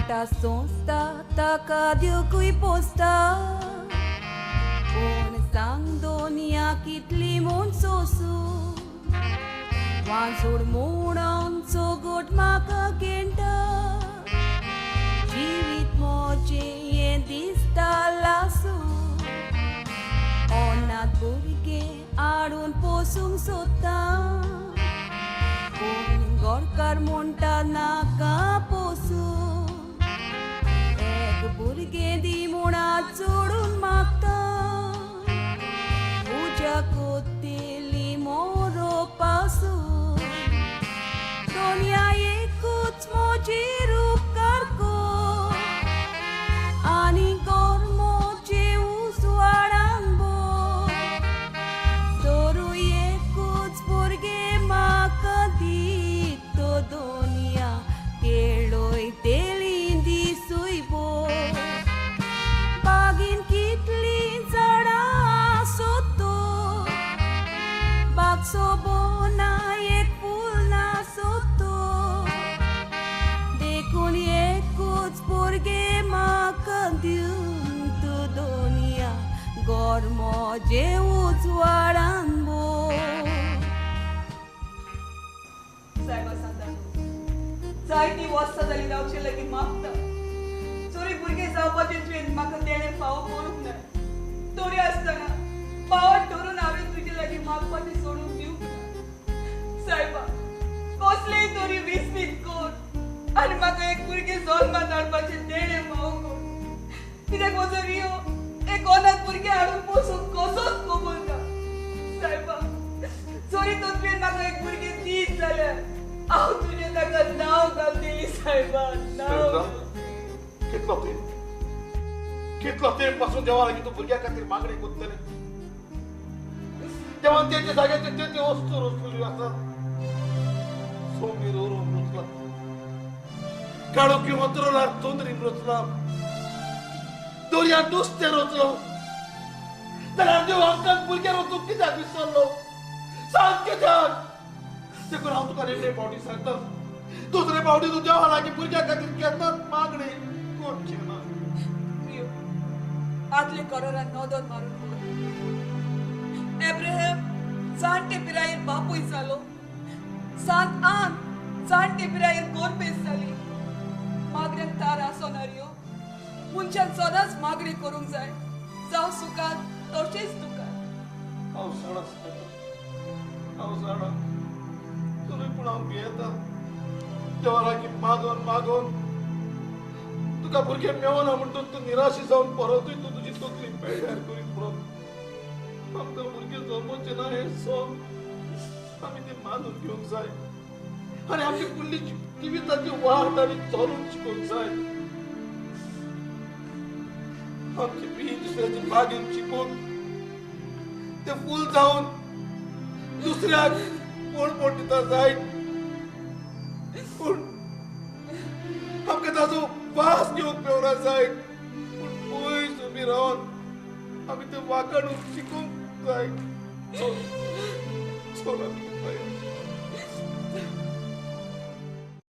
ta sonsta taka diukui posta Pon sang donia kitli mon sosu Wansur modan so good maka kenta Jivit moje yendista lasu Onat burge arun posung sota Pon gorkar monta naka posu Ek burge di mona chorun makta Puja kote limoro pasu Dunia ekut moji rup karko Ani gor moji uswarangbo Soru ekut burge makadit to dunia Keloi telindi suibo Bagin kitli zara soto Bakso bona ek pulna soto Dekun ekut burge makadium tu dunia Gormo je uzwaranbo साहेबा सांगता जायती वस्ता जाली रावचे लगीन मागता चोरी भुरगे जावपाचे तुवें म्हाका तेणे फावो करूंक ना तोरी आसतना पावट धरून हांवें तुजे लागीं मागपाचें सोडून दिवंक ना साहेबा कसलेय तोरी विस्मीत कोर आनी म्हाका एक भुरगे जल्माक हाडपाचें तेणे फावो कोर कित्याक म्हजो रियो एक अनाथ भुरगे हाडून पोसून कसोच कबूल ना साहेबा चोरी तो तुवें म्हाका एक भुरगे दीत जाल्यार हांव तुजें ताका नांव घालतली साहेबा नांव कितलो तेंप पासून देवा लागीं तूं भुरग्या खातीर मागणी कोत्तले तेव्हा तेचे जाग्याचेर ते वस्तू रचलेल्यो आसात सोमी रोवरून रचला काळोखी वतरोलार तोंदरीन रचला दर्यांत नुस्तें रचलो जाल्यार देव आमकां भुरग्या रचूंक कित्याक विसरलो सांग कित्याक देखून हांव तुका रेडे फावटी सांगता दुसरे फावटी तूं देवा लागीं भुरग्या खातीर केन्नाच मागणी करची ना रियो आदले करोरान नोदोन मारून पळय एब्राहम जाणटे पिरायेर बापूय जालो सांत आन जाणटे पिरायेर गोरपेस जाली मागण्यांक तार आसोना रियो मनशान सदांच मागणी करूंक जाय जावं सुखांत तशेंच दुखांत हांव जाणा हांव जाणा तरी पूण हांव भियेता देवा लागीं मागोन मागोन तुका भुरगे मेवना म्हणटून तूं निराशी जावन परतूय तूं तुजी तकली पेड्यार करीत म्हणून आमकां भुरगे जल्मचे ना हें सोग आमी तें मानून घेवंक जाय आनी आमची फुडली जिविताची वाट आमी चलून शिकोवंक जाय आमची बीं दुसऱ्याची बागेन शिकोवन तें फूल जावन दुसऱ्याक कोण दिता जाय पूण आमकां ताजो वास घेवंक मेवना जाय पूण पयस उबी रावन आमी तें वाकडून शिकूंक जाय चल आमी